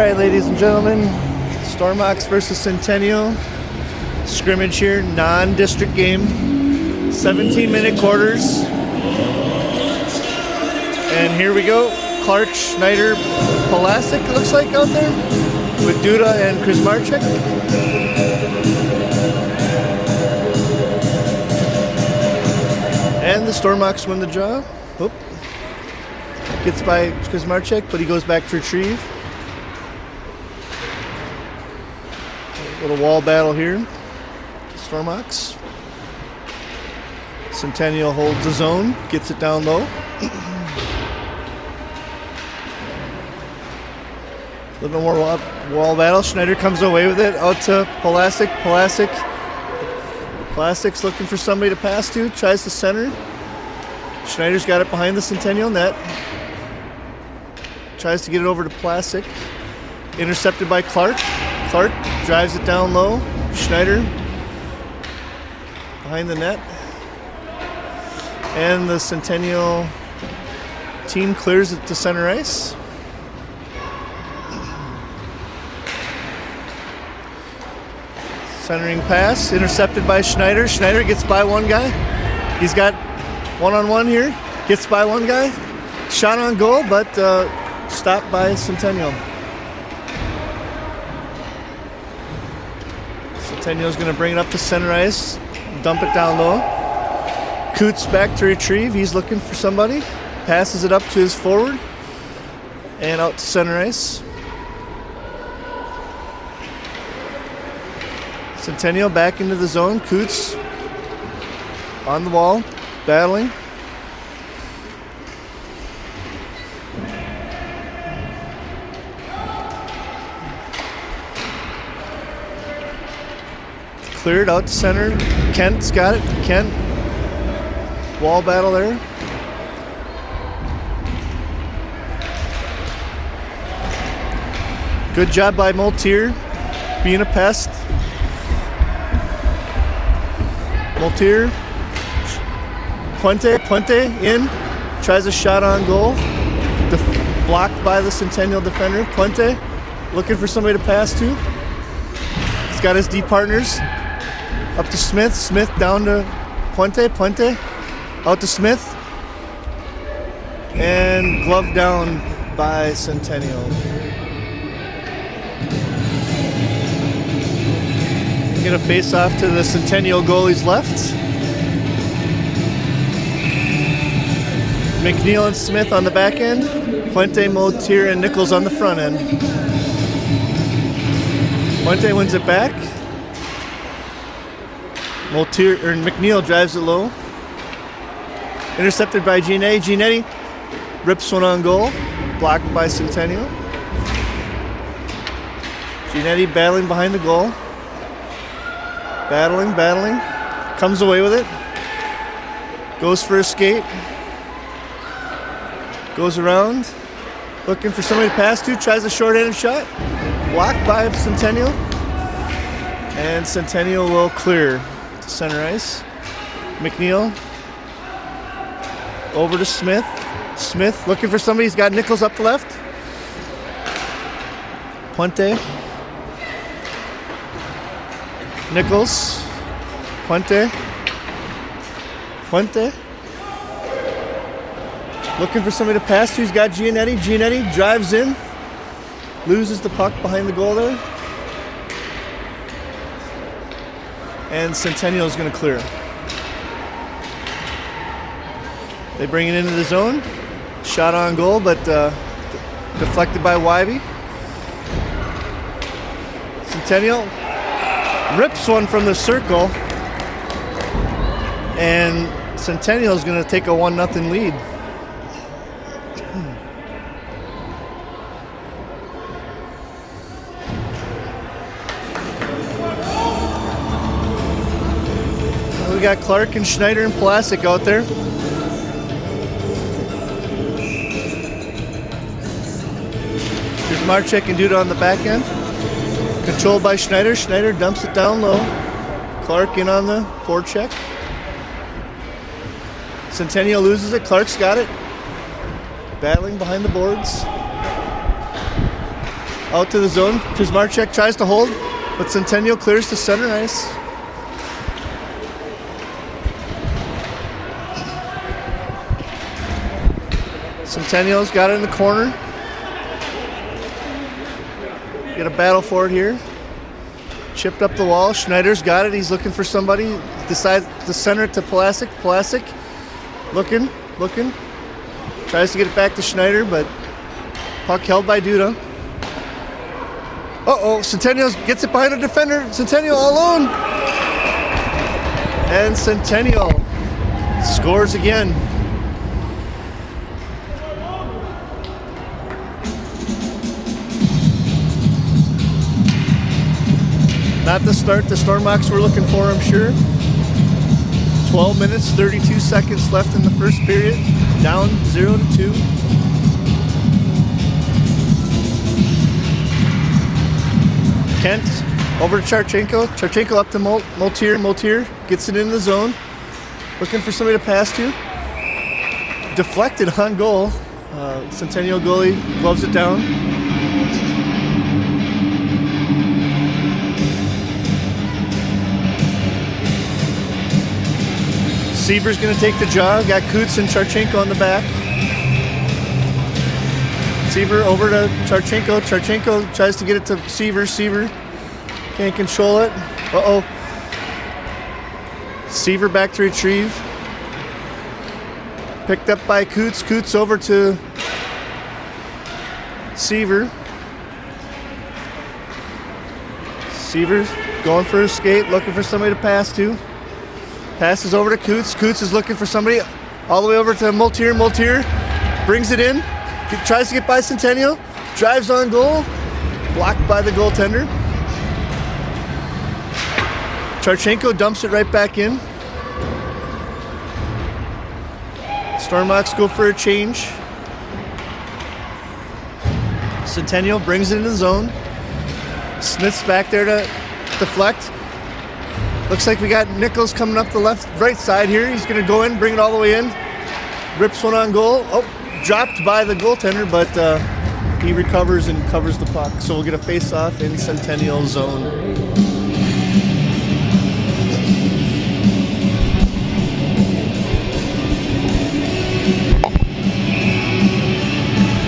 Alright, ladies and gentlemen, Stormox versus Centennial. Scrimmage here, non-district game. 17-minute quarters. And here we go. Clark, Schneider, Polasic, it looks like, out there. With Duda and Krizmarczyk. And the Stormox win the draw. Oop. Gets by Krizmarczyk, but he goes back to retrieve. Little wall battle here. Stormox. Centennial holds the zone, gets it down low. A little more wall battle. Schneider comes away with it out to Polasic. Polasic's looking for somebody to pass to, tries to center. Schneider's got it behind the Centennial net. Tries to get it over to Polasic. Intercepted by Clark. Clark drives it down low. Schneider behind the net. And the Centennial team clears it to center ice. Centering pass, intercepted by Schneider. Schneider gets by one guy. He's got one-on-one here. Gets by one guy. Shot on goal, but stopped by Centennial. Centennial's going to bring it up to center ice, dump it down low. Coots back to retrieve. He's looking for somebody. Passes it up to his forward and out to center ice. Centennial back into the zone. Coots on the wall, battling. Cleared out to center. Kent's got it. Kent. Wall battle there. Good job by Moltier being a pest. Moltier. Puente in. Tries a shot on goal. Blocked by the Centennial defender. Puente looking for somebody to pass to. He's got his D partners. Up to Smith. Smith down to Puente. Puente out to Smith. And glove down by Centennial. Get a face off to the Centennial goalie's left. McNeil and Smith on the back end. Puente, Moltier, and Nichols on the front end. Puente wins it back. McNeil drives it low. Intercepted by Giannetti. Giannetti rips one on goal. Blocked by Centennial. Giannetti battling behind the goal. Battling. Comes away with it. Goes for a skate. Goes around. Looking for somebody to pass to. Tries a short-handed shot. Blocked by Centennial. And Centennial will clear to center ice. McNeil. Over to Smith. Smith looking for somebody. He's got Nichols up the left. Puente. Nichols. Puente. Looking for somebody to pass to. He's got Giannetti. Giannetti drives in. Loses the puck behind the goal there. And Centennial is going to clear. They bring it into the zone. Shot on goal, but deflected by Wybe. Centennial rips one from the circle. And Centennial is going to take a 1-0 lead. We got Clark and Schneider and Polasic out there. There's Marchek and Duda on the back end. Controlled by Schneider. Schneider dumps it down low. Clark in on the forecheck. Centennial loses it. Clark's got it. Battling behind the boards. Out to the zone. Kuzmarchek tries to hold, but Centennial clears to center ice. Centennial's got it in the corner. Get a battle for it here. Chipped up the wall. Schneider's got it. He's looking for somebody. Decides to center it to Plasek. Plasek looking. Tries to get it back to Schneider, but puck held by Duda. Uh-oh, Centennial gets it behind a defender. Centennial all alone. And Centennial scores again. Not the start the Stormhawks were looking for, I'm sure. 12 minutes, 32 seconds left in the first period. Down 0-2. Kent over to Charchenko. Charchenko up to Moltier. Moltier gets it in the zone. Looking for somebody to pass to. Deflected on goal. Centennial goalie gloves it down. Seaver's going to take the jog. Got Coots and Charchenko on the back. Seaver over to Charchenko. Charchenko tries to get it to Seaver. Seaver can't control it. Uh-oh. Seaver back to retrieve. Picked up by Coots. Coots over to Seaver. Seaver's going for a skate, looking for somebody to pass to. Passes over to Coots. Coots is looking for somebody all the way over to Moltier. Moltier brings it in. Tries to get by Centennial. Drives on goal. Blocked by the goaltender. Charchenko dumps it right back in. Stormhawks go for a change. Centennial brings it in the zone. Smith's back there to deflect. Looks like we got Nichols coming up the right side here. He's going to go in, bring it all the way in. Rips one on goal. Oh, dropped by the goaltender, but he recovers and covers the puck. So we'll get a face-off in Centennial zone.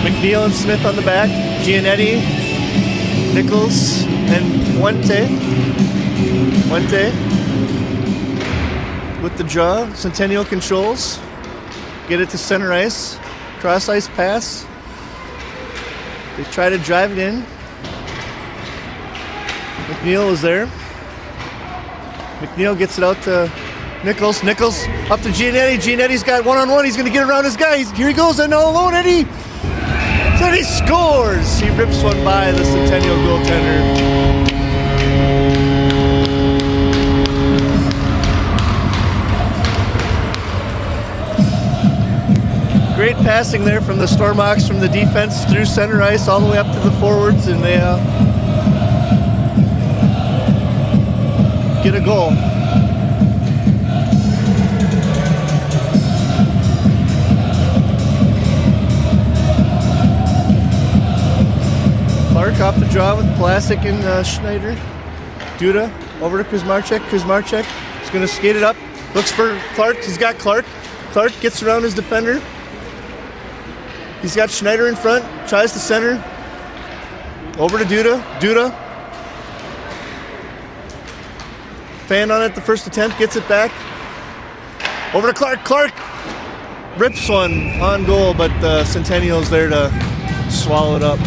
McNeil and Smith on the back. Giannetti, Nichols, and Puente. With the jaw, Centennial controls. Get it to center ice. Cross ice pass. They try to drive it in. McNeil is there. McNeil gets it out to Nichols. Nichols up to Giannetti. Giannetti's got one-on-one. He's going to get around his guy. Here he goes, and all alone, Eddie. And he scores. He rips one by the Centennial goaltender. Great passing there from the Stormhawks from the defense through center ice all the way up to the forwards, and they get a goal. Clark off the draw with Plasek and Schneider. Duda over to Kuzmarchek. Kuzmarchek is going to skate it up. Looks for Clark. He's got Clark. Clark gets around his defender. He's got Schneider in front, tries to center. Over to Duda. Duda. Fan on it the first attempt, gets it back. Over to Clark. Clark rips one on goal, but Centennial's there to swallow it up.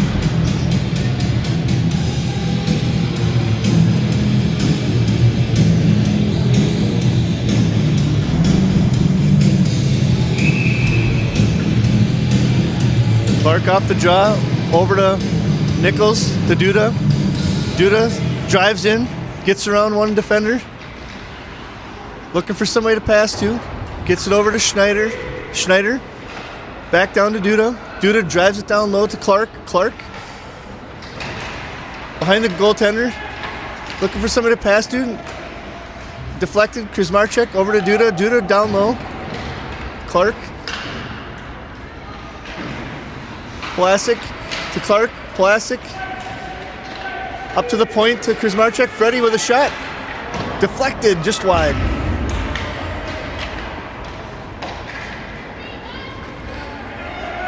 Clark off the jaw, over to Nichols, to Duda. Duda drives in, gets around one defender. Looking for somebody to pass to. Gets it over to Schneider. Schneider, back down to Duda. Duda drives it down low to Clark. Clark, behind the goaltender. Looking for somebody to pass to. Deflected, Kuzmarchek over to Duda. Duda down low. Clark. Plasek to Clark. Plasek Up to the point to Kuzmarchuk. Freddie with a shot. Deflected, just wide.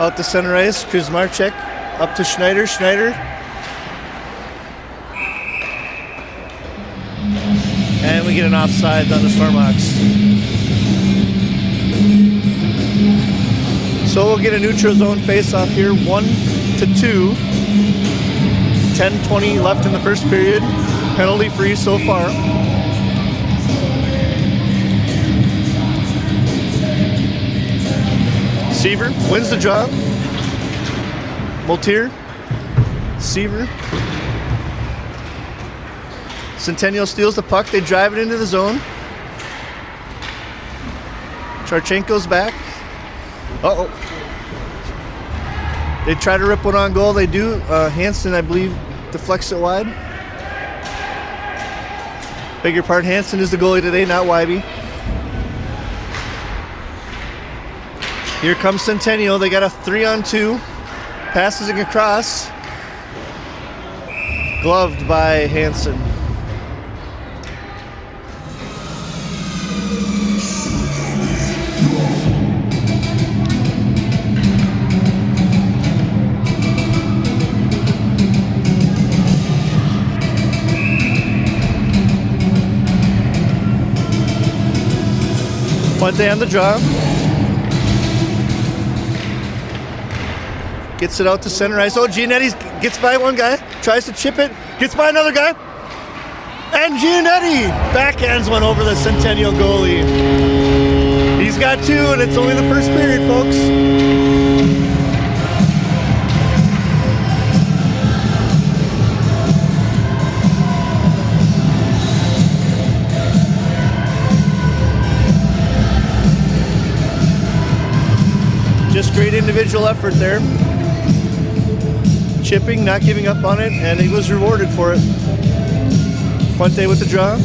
Out to center ice. Kuzmarchuk up to Schneider. Schneider. And we get an offside on the Stormhawks. So we'll get a neutral zone face-off here, 1-2. 10:20 left in the first period. Penalty free so far. Seaver wins the job. Moltier. Seaver. Centennial steals the puck. They drive it into the zone. Charchenko's back. Uh-oh. They try to rip one on goal. They do. Hansen, I believe, deflects it wide. Beg your pardon, Hansen is the goalie today, not Wybe. Here comes Centennial. They got a 3-on-2. Passes it across. Gloved by Hansen. Puente on the draw. Gets it out to center ice. Oh, Giannetti gets by one guy. Tries to chip it. Gets by another guy. And Giannetti backhands one over the Centennial goalie. He's got two, and it's only the first period, folks. Just great individual effort there. Chipping, not giving up on it, and he was rewarded for it. Puente with the draw.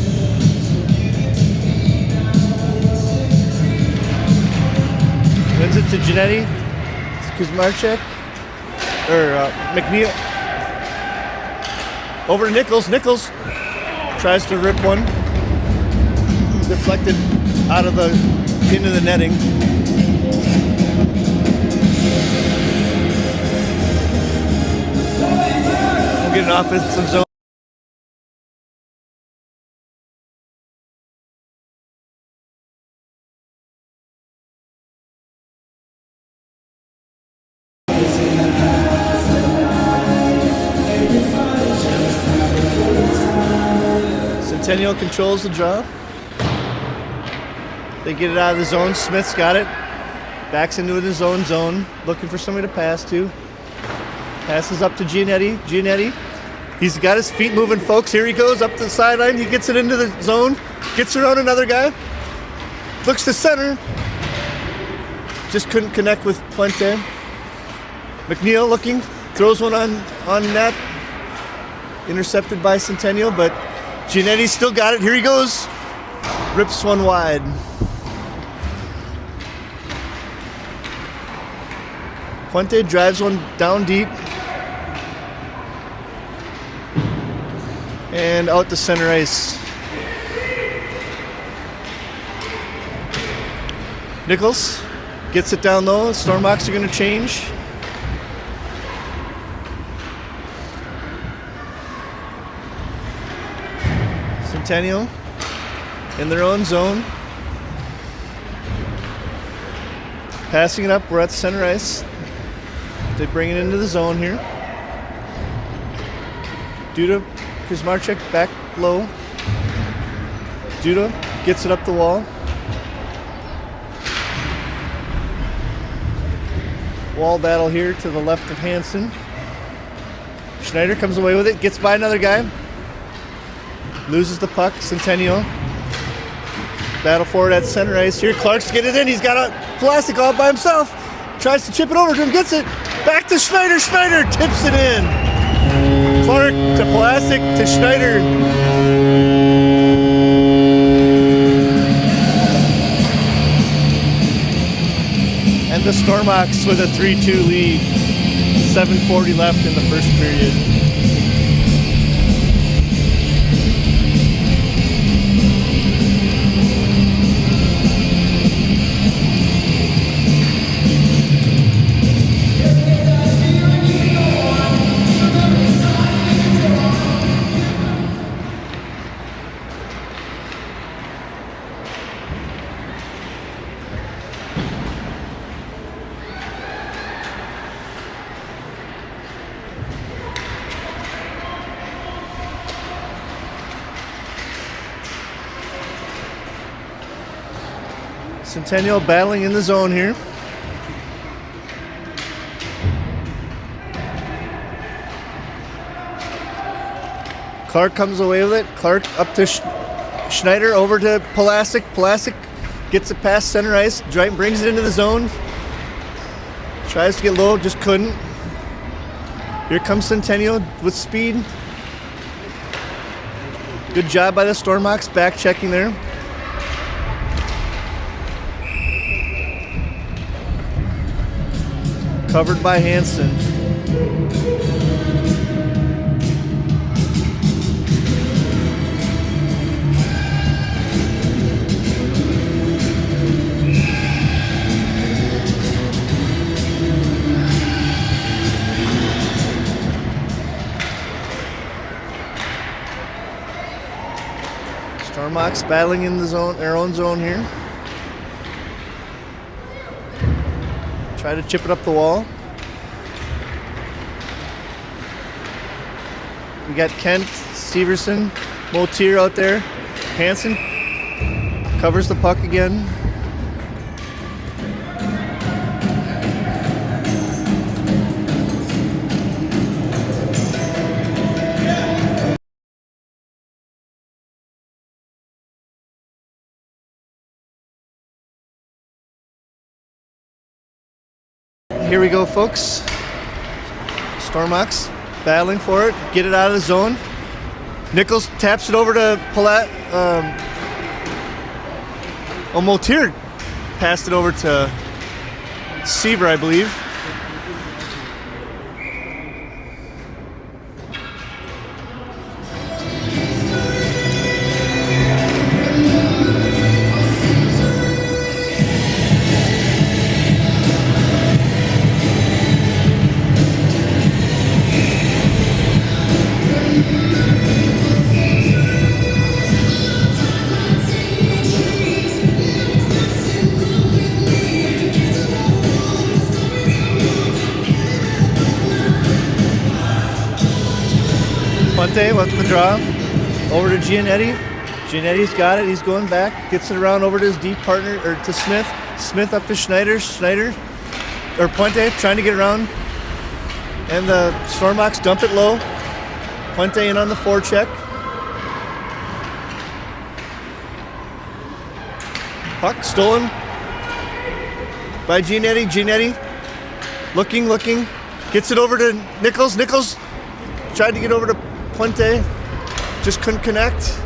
Wins it to Janetti. Kuzmarchuk. Or McNeil. Over to Nichols. Nichols tries to rip one. Deflected out of the into the netting. Get an offensive zone. Centennial controls the draw. They get it out of the zone. Smith's got it. Backs into his own zone. Looking for somebody to pass to. Passes up to Giannetti. Giannetti. He's got his feet moving, folks. Here he goes up to the sideline. He gets it into the zone. Gets around another guy. Looks to center. Just couldn't connect with Puente. McNeil looking. Throws one on net. Intercepted by Centennial, but Giannetti still got it. Here he goes. Rips one wide. Puente drives one down deep. And out to center ice. Nichols gets it down low. Stormhawks are going to change. Centennial in their own zone. Passing it up. We're at center ice. They bring it into the zone here. Duda, Kuzmarchuk back low. Duda gets it up the wall. Wall battle here to the left of Hansen. Schneider comes away with it, gets by another guy. Loses the puck, Centennial. Battle forward at center ice here. Clark's get it in. He's got a Plastic all by himself. Tries to chip it over to him, gets it. Back to Schneider. Schneider tips it in. Clark to Plastic to Schneider. And the Stormhawks with a 3-2 lead. 7:40 left in the first period. Centennial battling in the zone here. Clark comes away with it. Clark up to Schneider, over to Pulasic. Pulasic gets it past center ice, brings it into the zone. Tries to get low, just couldn't. Here comes Centennial with speed. Good job by the Stormhawks, back checking there. Covered by Hansen. Stormhawks battling in the zone, their own zone here. Try to chip it up the wall. We got Kent, Severson, Motier out there. Hansen covers the puck again. Here we go, folks. Stormhawks battling for it. Get it out of the zone. Nichols taps it over to Motier passed it over to Seaver, I believe. Puente with the draw. Over to Giannetti. Giannetti's got it. He's going back. Gets it around over to his deep partner, or to Smith. Smith up to Schneider. Or Puente trying to get around. And the Stormhawks dump it low. Puente in on the forecheck. Puck stolen by Giannetti. Giannetti looking. Gets it over to Nichols. Nichols tried to get over to Puente, just couldn't connect.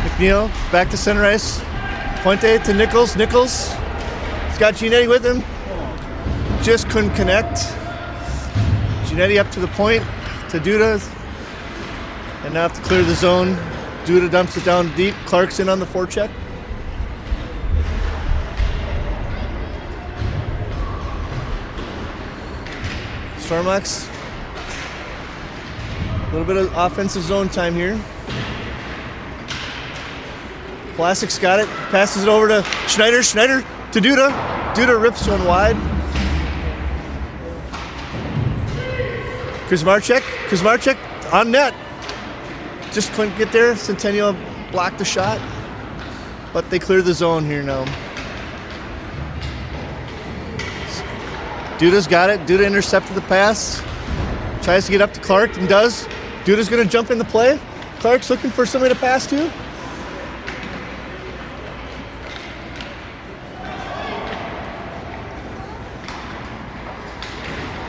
McNeil back to center ice. Puente to Nichols. Nichols, he's got Giannetti with him. Just couldn't connect. Giannetti up to the point to Duda. And now have to clear the zone. Duda dumps it down deep. Clark's in on the forecheck. Stormhawks. A little bit of offensive zone time here. Pulasic's got it. Passes it over to Schneider. Schneider to Duda. Duda rips one wide. Kuzmarchek on net. Just couldn't get there. Centennial blocked the shot. But they clear the zone here now. Duda's got it. Duda intercepted the pass. Tries to get up to Clark and does. Duda's going to jump in the play. Clark's looking for somebody to pass to.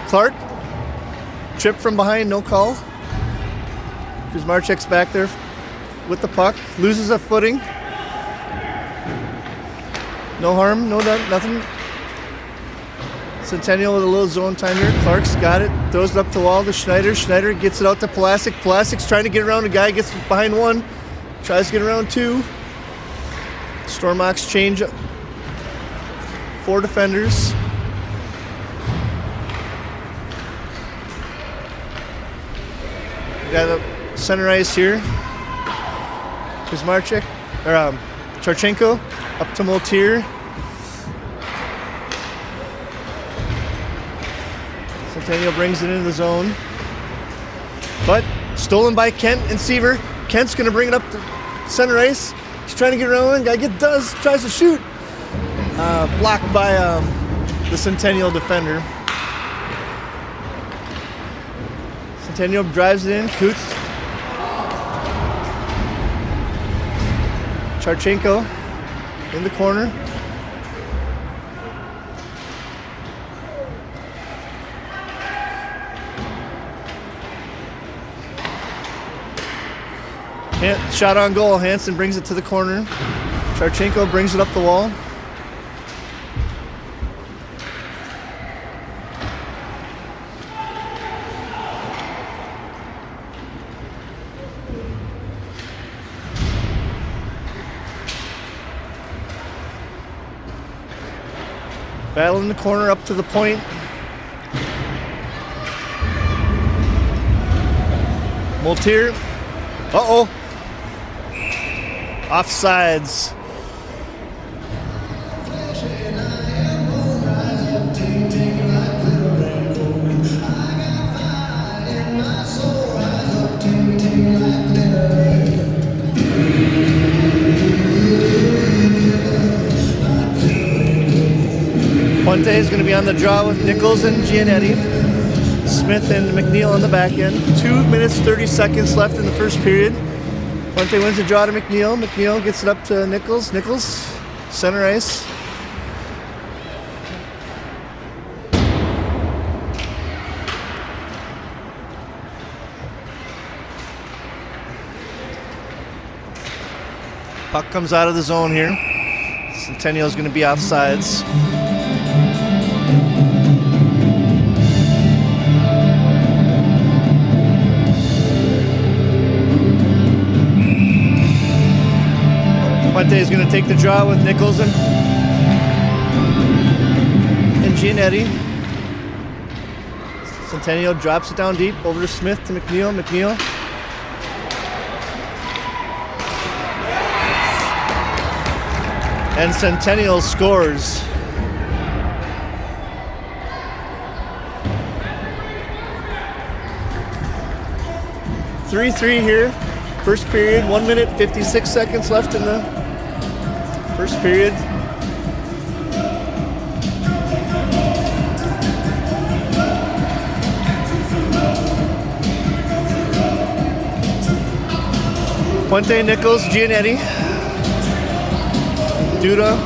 Clark. Chip from behind, no call. Kuzmarchek's back there with the puck. Loses a footing. No harm, nothing. Centennial with a little zone time here. Clark's got it. Throws it up the wall to Schneider. Schneider gets it out to Pulasic. Pulasic's trying to get around a guy. Gets behind one. Tries to get around two. Stormhawks change 4 defenders. We got a center ice here. Kuzmarchek, or Charchenko up to Motier. Centennial brings it into the zone. But stolen by Kent and Seaver. Kent's going to bring it up to center ice. He's trying to get around. Guy tries to shoot. Blocked by the Centennial defender. Centennial drives it in. Coots. Charchenko in the corner. Shot on goal. Hansen brings it to the corner. Charchenko brings it up the wall. Battle in the corner up to the point. Moltier. Uh-oh. Offsides. Puente is going to be on the draw with Nichols and Giannetti. Smith and McNeil on the back end. 2 minutes, 30 seconds left in the first period. Puente wins the draw to McNeil. McNeil gets it up to Nichols. Nichols, center ice. Puck comes out of the zone here. Centennial is going to be offsides. Puente is going to take the draw with Nichols and Giannetti. Centennial drops it down deep over to Smith to McNeil. McNeil. And Centennial scores. (3-3) here. First period, 1 minute, 56 seconds left in the first period. Puente, Nichols, Giannetti, Duda,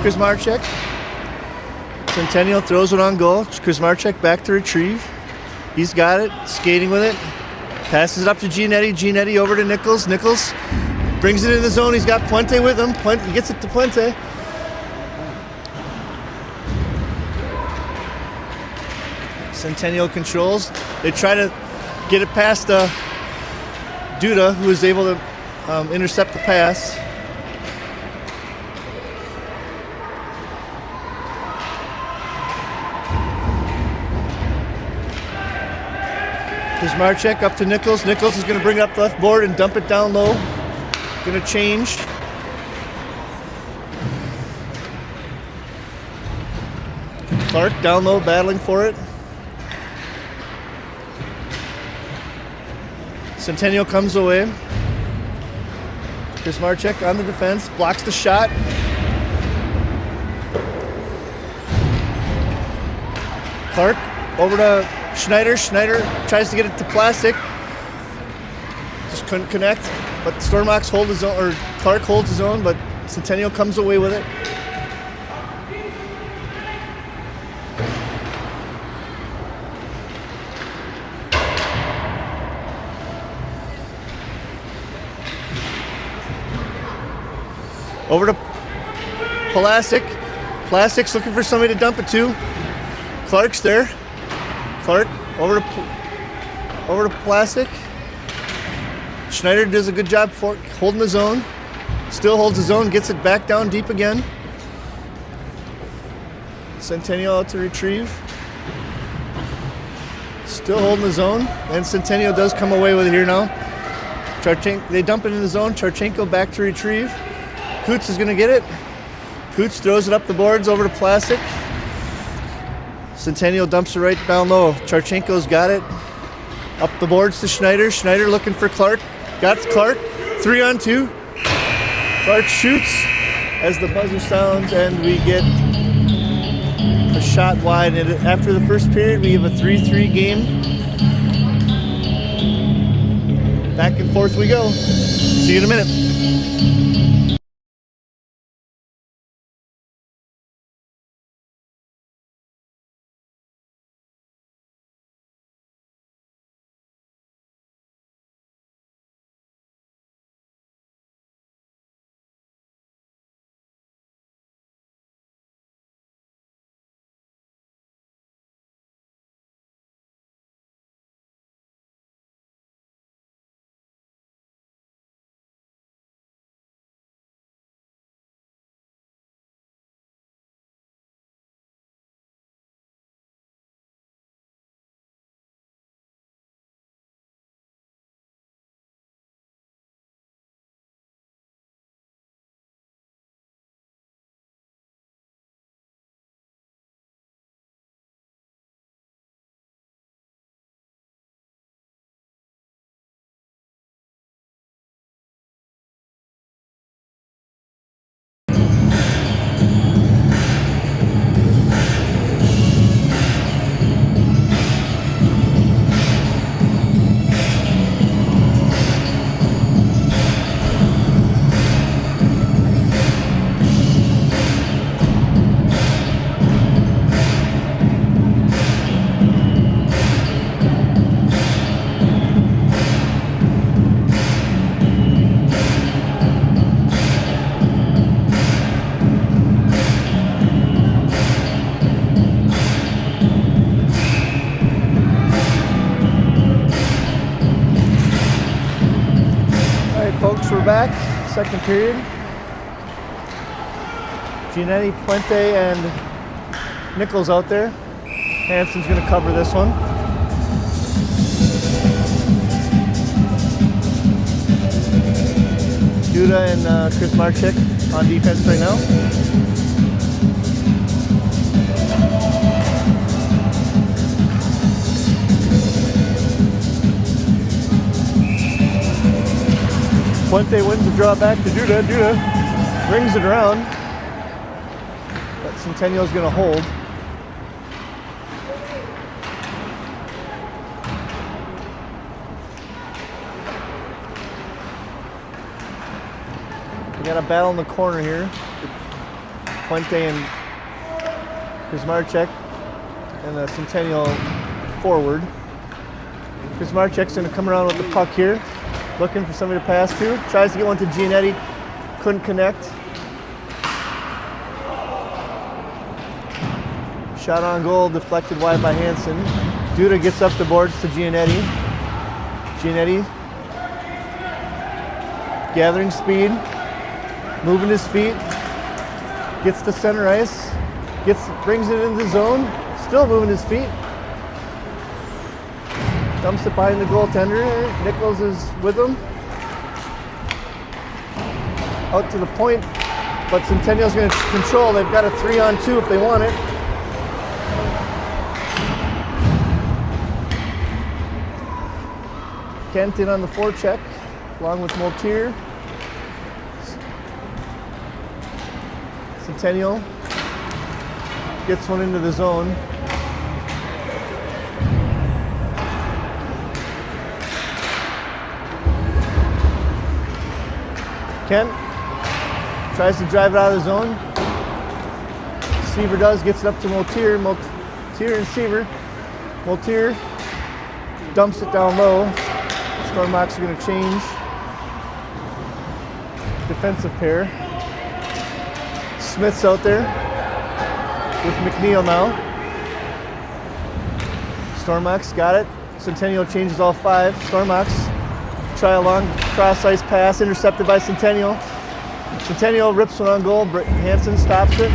Kuzmarchek. Centennial throws it on goal. Kuzmarchek back to retrieve. He's got it, skating with it. Passes it up to Giannetti. Giannetti over to Nichols. Nichols brings it in the zone. He's got Puente with him. Puente gets it to Puente. Centennial controls. They try to get it past Duda, who was able to intercept the pass. Kuzmarchek up to Nichols. Nichols is going to bring it up the left board and dump it down low. Going to change. Clark down low, battling for it. Centennial comes away. Kuzmarchek on the defense, blocks the shot. Clark over to Schneider. Schneider tries to get it to Plastic. Just couldn't connect. But Stormox hold his own, or Clark holds his own, but Centennial comes away with it. Over to Plastic. Plastic's looking for somebody to dump it to. Clark's there. Clark over to Plastic. Schneider does a good job for holding his own. Still holds his own, gets it back down deep again. Centennial out to retrieve. Still holding his own, and Centennial does come away with it here now. They dump it in the zone. Charchenko back to retrieve. Coots is going to get it. Coots throws it up the boards over to Plastic. Centennial dumps it right down low. Charchenko's got it. Up the boards to Schneider. Schneider looking for Clark. Got Clark. 3-on-2. Clark shoots as the buzzer sounds, and we get a shot wide. And after the first period, we have a 3-3 game. Back and forth we go. See you in a minute. Folks, we're back. Second period. Giannetti, Puente, and Nichols out there. Hansen's going to cover this one. Duda and Chris Marchek on defense right now. Puente wins the draw back to Duda. Duda brings it around, but Centennial's going to hold. We got a battle in the corner here. Puente and Kuzmarchek and the Centennial forward. Kuzmarchek's going to come around with the puck here, looking for somebody to pass to. Tries to get one to Giannetti, couldn't connect. Shot on goal, deflected wide by Hansen. Duda gets up the boards to Giannetti. Giannetti gathering speed, moving his feet, gets to center ice, brings it into the zone, still moving his feet. Dumps it behind the goaltender. Nichols is with him. Out to the point, but Centennial's going to control. They've got a 3-on-2 if they want it. Kent in on the forecheck, along with Moltier. Centennial gets one into the zone. Kent tries to drive it out of the zone. Seaver does, gets it up to Moltier. Moltier and Seaver. Moltier dumps it down low. Stormbox are going to change. Defensive pair. Smith's out there with McNeil now. Stormox got it. Centennial changes all 5. Stormox try a long cross ice pass, intercepted by Centennial. Centennial rips one on goal. Hansen stops it.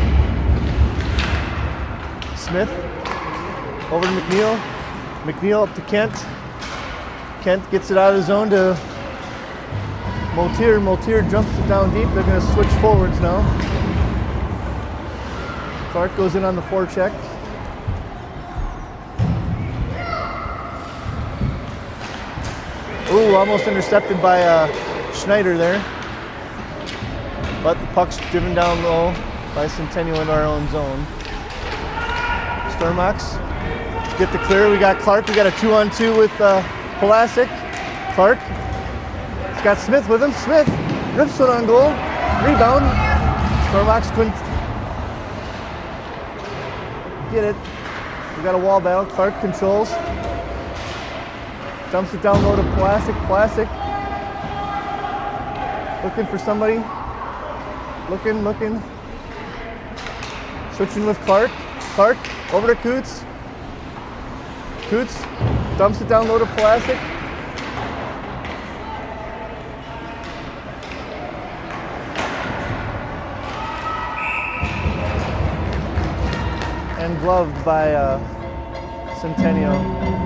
Smith over to McNeil. McNeil up to Kent. Kent gets it out of the zone to Moltier. Moltier jumps it down deep. They're going to switch forwards now. Clark goes in on the forecheck. Ooh, almost intercepted by Schneider there. but the puck's driven down low by Centennial in our own zone. Stormox get the clear. We got Clark. We got a 2-on-2 with Plastic. Clark. He's got Smith with him. Smith rips it on goal. Rebound. Stormox couldn't get it. We got a wall battle. Clark controls. Dumps it down low to Plastic. Plastic. Looking for somebody. Looking. Switching with Clark. Clark over to Coots. Coots dumps it down low to Plastic. And gloved by Centennial.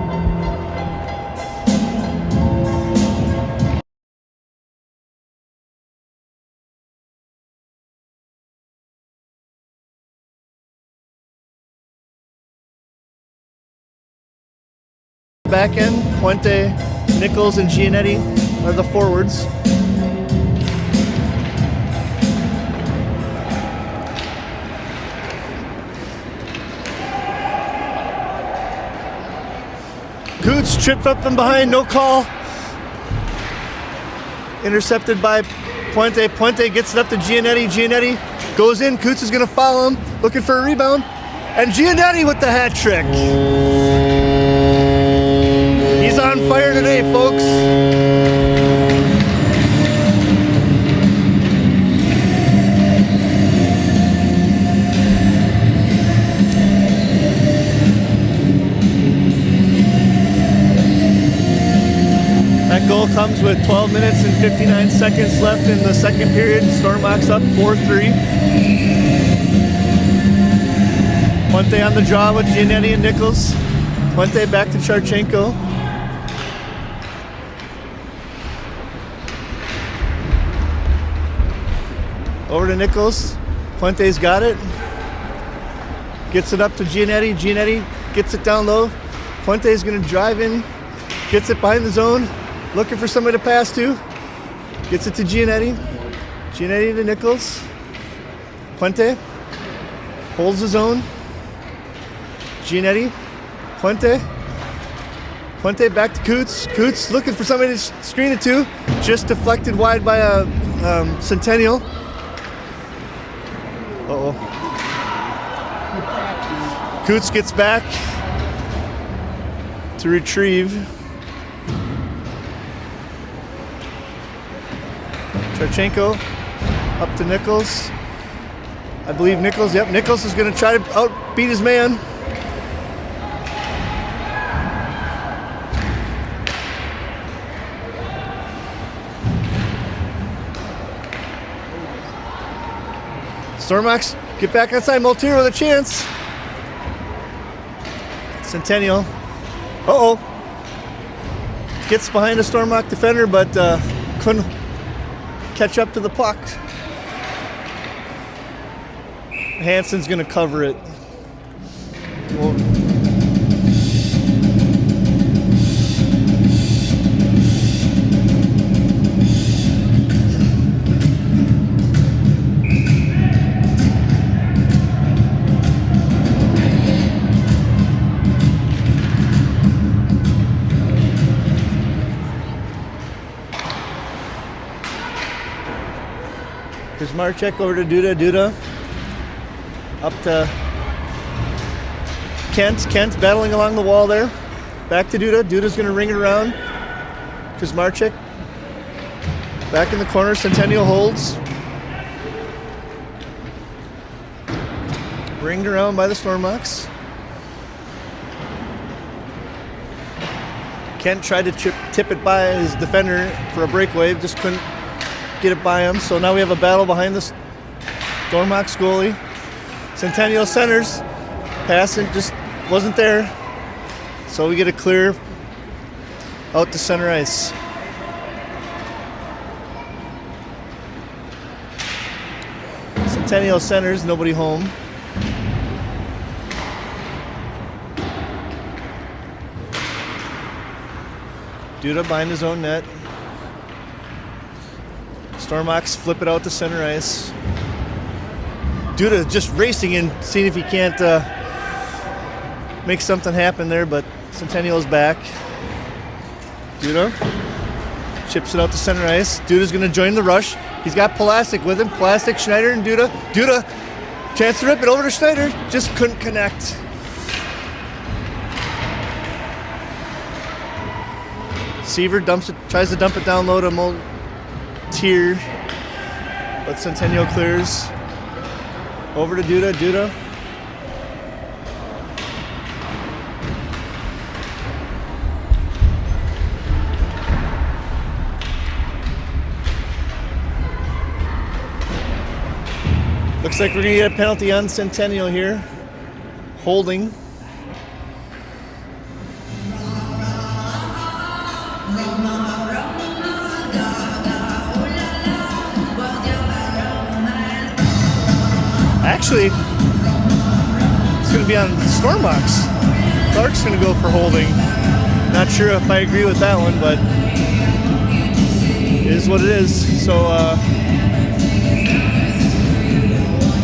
Back end, Puente, Nichols, and Giannetti are the forwards. Coots tripped up from behind, no call. Intercepted by Puente. Puente gets it up to Giannetti. Giannetti goes in. Coots is going to follow him, looking for a rebound. And Giannetti with the hat trick. He's on fire today, folks. That goal comes with 12 minutes and 59 seconds left in the second period. Stormox up 4-3. Puente on the draw with Giannetti and Nichols. Puente back to Charchenko. Over to Nichols. Puente's got it. Gets it up to Giannetti. Giannetti gets it down low. Puente's going to drive in. Gets it behind the zone. Looking for somebody to pass to. Gets it to Giannetti. Giannetti to Nichols. Puente holds the zone. Giannetti. Puente. Puente back to Coots. Coots looking for somebody to screen it to. Just deflected wide by Centennial. Uh-oh. Coots gets back to retrieve. Charchenko up to Nichols. I believe Nichols. Yep, Nichols is going to try to outbeat his man. Stormox, get back outside. Moltier with a chance. Centennial. Uh-oh. Gets behind a Stormox defender, but couldn't catch up to the puck. Hansen's going to cover it. Here's Marchek over to Duda. Duda up to Kent. Kent battling along the wall there. Back to Duda. Duda's going to ring it around. Here's Marchek back in the corner. Centennial holds. Ringed around by the Stormox. Kent tried to tip it by his defender for a breakaway. Just couldn't get it by him. So now we have a battle behind the Stormox goalie. Centennial centers. Passing just wasn't there. So we get a clear out to center ice. Centennial centers, nobody home. Duda behind his own net. Stormox flip it out to center ice. Duda just racing in, seeing if he can't make something happen there, but Centennial's back. Duda chips it out to center ice. Duda's going to join the rush. He's got Plastic with him. Plastic, Schneider, and Duda. Duda, chance to rip it over to Schneider. Just couldn't connect. Seaver tries to dump it down low to Tier, but Centennial clears. Over to Duda. Duda. Looks like we're going to get a penalty on Centennial here. Holding. Actually, it's going to be on Stormox. Clark's going to go for holding. Not sure if I agree with that one, but it is what it is. So,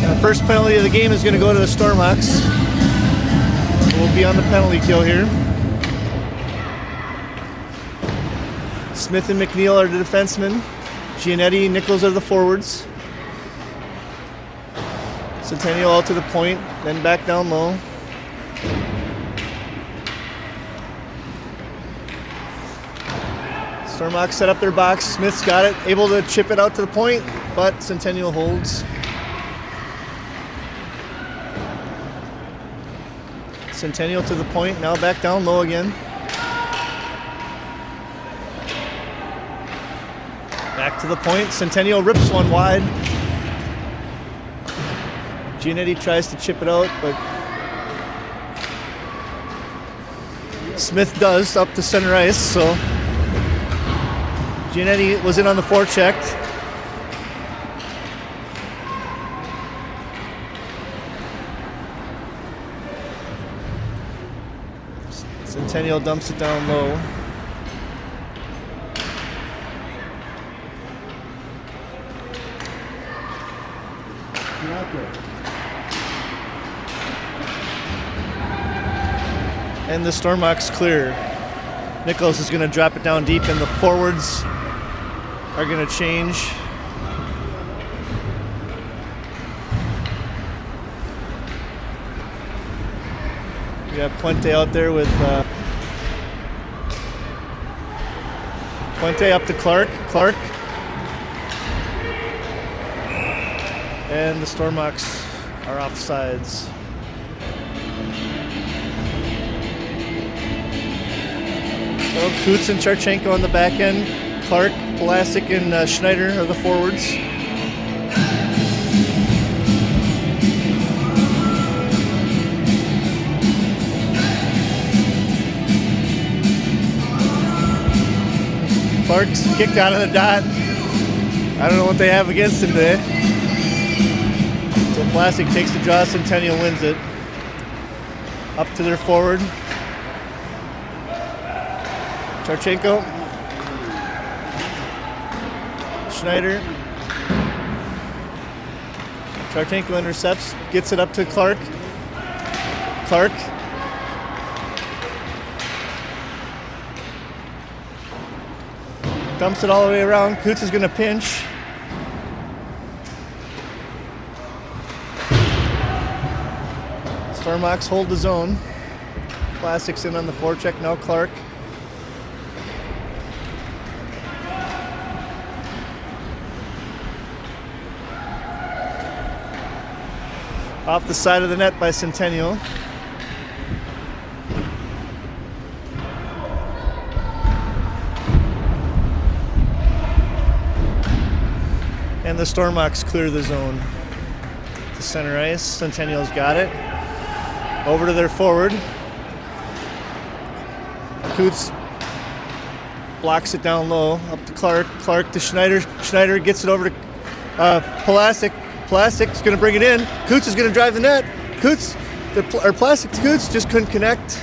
the first penalty of the game is going to go to the Stormox. We'll be on the penalty kill here. Smith and McNeil are the defensemen. Giannetti, Nichols are the forwards. Centennial out to the point, then back down low. Stormox set up their box. Smith's got it, able to chip it out to the point, but Centennial holds. Centennial to the point, now back down low again. Back to the point, Centennial rips one wide. Giannetti tries to chip it out, but Smith does up to center ice, so Giannetti was in on the forecheck. Centennial dumps it down low. And the Stormox clear. Nichols is going to drop it down deep, and the forwards are going to change. We have Puente out there with Puente up to Clark. Clark. And the Stormox are off sides. So Kutz and Charchenko on the back end. Clark, Plastic, and Schneider are the forwards. Clark's kicked out of the dot. I don't know what they have against him today. So Plastic takes the draw, Centennial wins it. Up to their forward. Charchenko. Schneider. Charchenko intercepts, gets it up to Clark. Clark. Dumps it all the way around. Kutz is going to pinch. Stormox hold the zone. Plastic's in on the forecheck. Now Clark. Off the side of the net by Centennial. And the Stormox clear the zone to center ice. Centennial's got it. Over to their forward. Kutz blocks it down low. Up to Clark. Clark to Schneider. Schneider gets it over to Plastic. Plastic's going to bring it in. Kutz is going to drive the net. Plastic to Kutz just couldn't connect.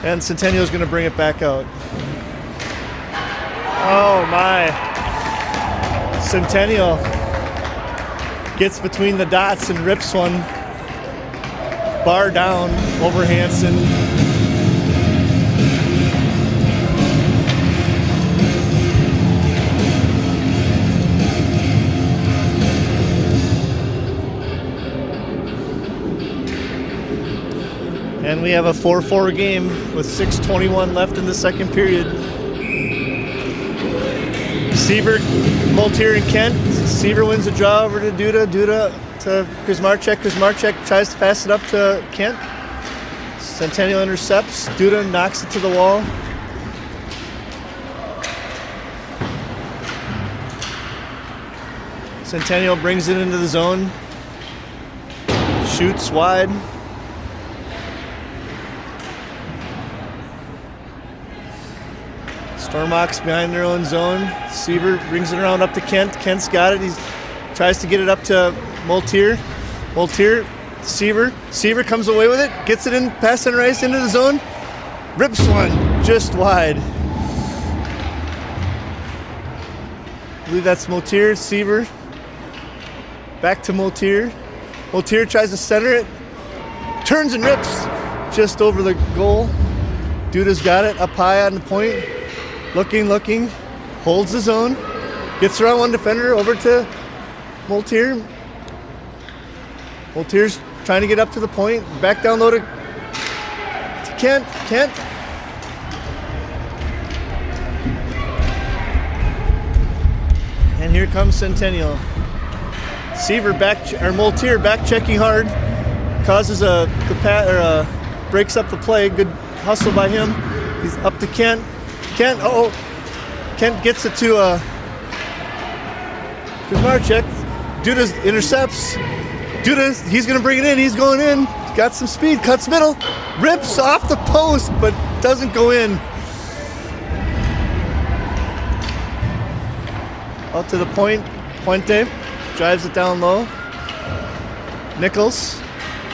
And Centennial's going to bring it back out. Oh my. Centennial gets between the dots and rips one. Bar down over Hansen. And we have a 4-4 game with 6:21 left in the second period. Seaver, Moltier, and Kent. Seaver wins the draw over to Duda. Duda to Kuzmarchek. Kuzmarchek tries to pass it up to Kent. Centennial intercepts. Duda knocks it to the wall. Centennial brings it into the zone. Shoots wide. Stormox behind their own zone. Seaver brings it around up to Kent. Kent's got it. He tries to get it up to Moltier. Moltier, Seaver. Seaver comes away with it. Gets it in, pass center ice into the zone. Rips one just wide. I believe that's Moltier. Seaver. Back to Moltier. Moltier tries to center it. Turns and rips just over the goal. Duda's got it up high on the point. Looking, holds the zone, gets around one defender over to Moltier. Moltier's trying to get up to the point, back down low to Kent. And here comes Centennial. Seaver Moltier back checking hard, causes breaks up the play. Good hustle by him. He's up to Kent. Kent gets it to Kuzmarchek. Duda intercepts. Duda, he's going to bring it in. He's going in. Got some speed. Cuts middle. Rips off the post, but doesn't go in. Out to the point. Puente drives it down low. Nichols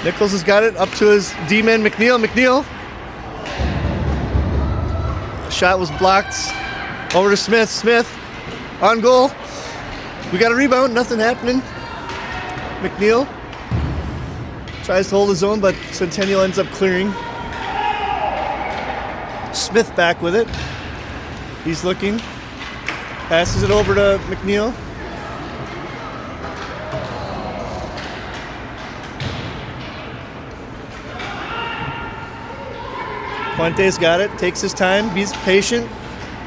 has got it up to his D-man McNeil. Shot was blocked. Over to Smith. Smith on goal. We got a rebound. Nothing happening. McNeil tries to hold his own, but Centennial ends up clearing. Smith back with it. He's looking. Passes it over to McNeil. Puente's got it, takes his time, he's patient,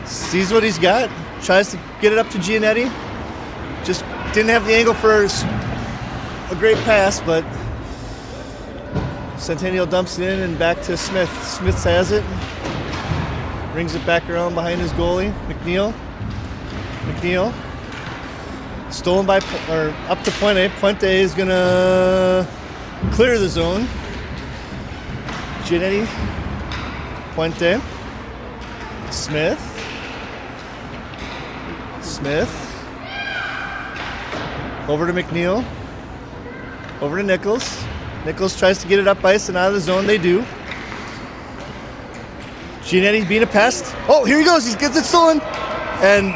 sees what he's got, tries to get it up to Giannetti. Just didn't have the angle for a great pass, but Centennial dumps it in and back to Smith. Smith has it, brings it back around behind his goalie, McNeil. Stolen by, or up to Puente. Puente is gonna clear the zone. Giannetti. Puente, Smith, over to McNeil, over to Nichols. Nichols tries to get it up ice and out of the zone. They do. Giannetti's being a pest. Oh, here he goes. He gets it stolen, and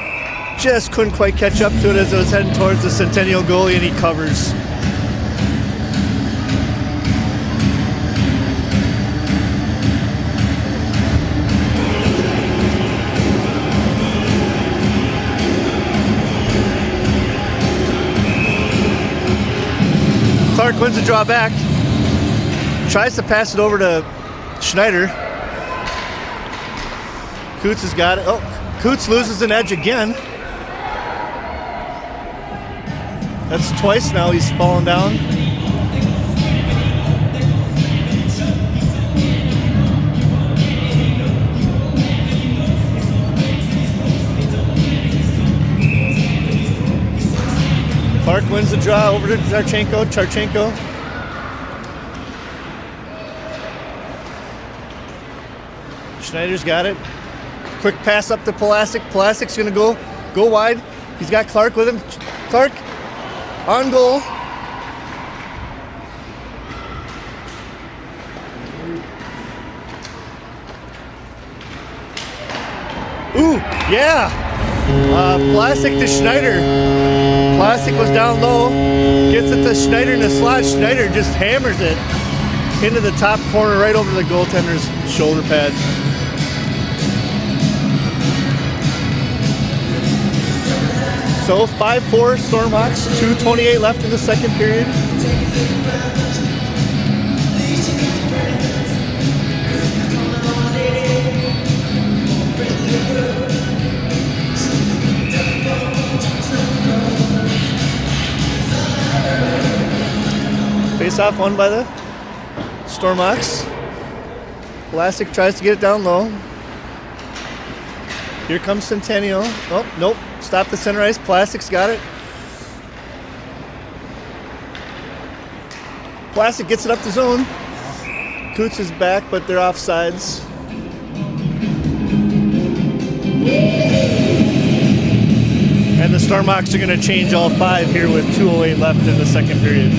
just couldn't quite catch up to it as it was heading towards the Centennial goalie, and he covers. Clark wins the draw back. Tries to pass it over to Schneider. Coots has got it. Oh, Coots loses an edge again. That's twice now he's fallen down. Clark wins the draw over to Charchenko. Schneider's got it. Quick pass up to Plastic. Plastic's gonna go wide. He's got Clark with him. Clark on goal. Ooh, yeah. Plastic to Schneider. Plastic was down low. Gets it to Schneider in the slot. Schneider just hammers it into the top corner right over the goaltender's shoulder pad. So 5-4 Stormhawks, 2:28 left in the second period. Face off won by the Stormhawks. Plastic tries to get it down low. Here comes Centennial. Oh, nope. Stop the center ice. Plastic's got it. Plastic gets it up the zone. Coots is back, but they're offsides. And the Stormhawks are going to change all 5 here with 2:08 left in the second period.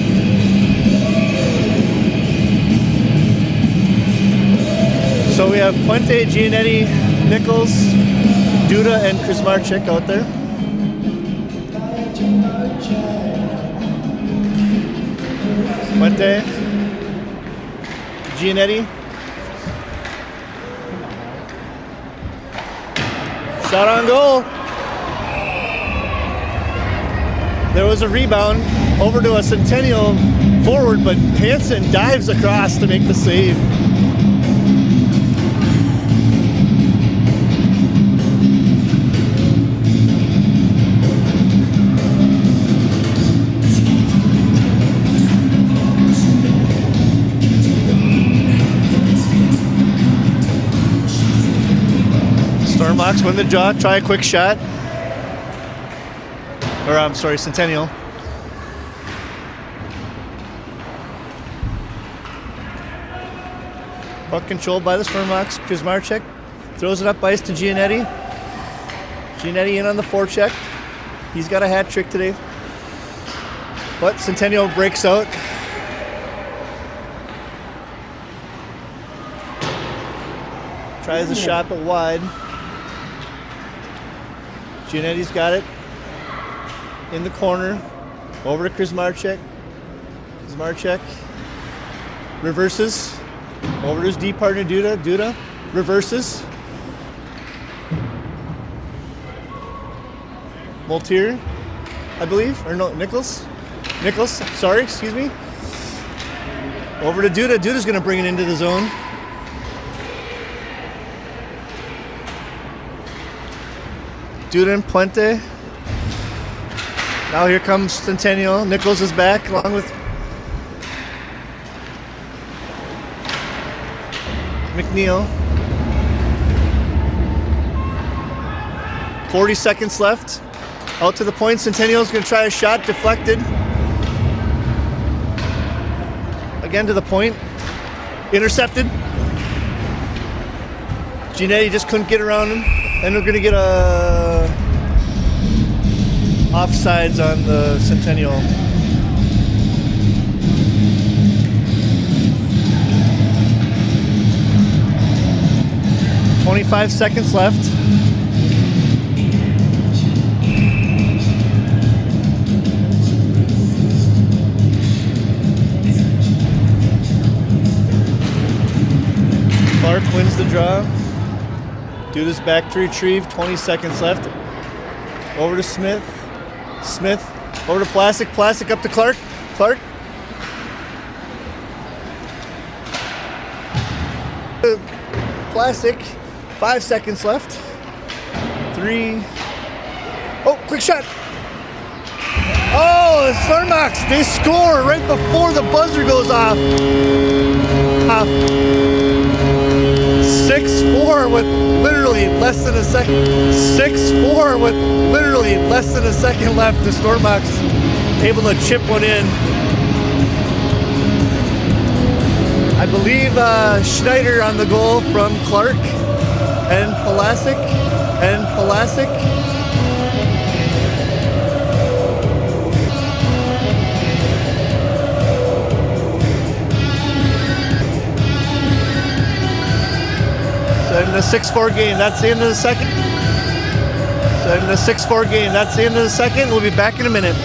So we have Puente, Giannetti, Nichols, Duda, and Kuzmarczyk out there. Puente, Giannetti. Shot on goal. There was a rebound over to a Centennial forward, but Hansen dives across to make the save. Stormhawks win the draw, try a quick shot. Or I'm sorry, Centennial. Puck controlled by the Stormhawks. Kuzmarczyk throws it up ice to Giannetti. Giannetti in on the forecheck. He's got a hat trick today. But Centennial breaks out. Tries a shot but wide. Giannetti's got it. In the corner, over to Kuzmarczyk. Kuzmarczyk reverses, over to his deep partner Duda. Duda reverses. Moltier, I believe, or no, Nichols. Nichols, sorry, excuse me. Over to Duda. Duda's going to bring it into the zone. Duda and Puente. Now here comes Centennial. Nichols is back along with McNeil. 40 seconds left. Out to the point. Centennial's going to try a shot. Deflected. Again to the point. Intercepted. Giannetti just couldn't get around him. And we're going to get a offsides on the Centennial. "25 seconds left. Clark wins the draw. Duda's back to retrieve. 20 seconds left. Over to Smith. Smith over to Plastic. Plastic up to Clark. Clark. Plastic. 5 seconds left. 3. Oh, quick shot. Oh, the Stormhawks, they score right before the buzzer goes off. 6-4 with literally less than a second. 6-4 with literally less than a second left. The Stormhawks able to chip one in. I believe Schneider on the goal from Clark and Plastic. In the 6-4 game. That's the end of the second. So in the 6-4 game, that's the end of the second. We'll be back in a minute.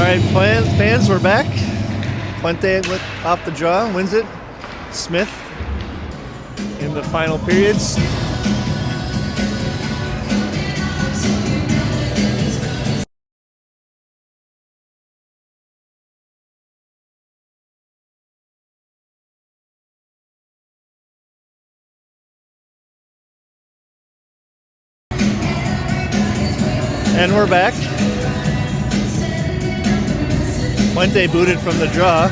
All right, fans, we're back. Puente off the draw, wins it. Smith in the final periods. And we're back. Puente booted from the draw.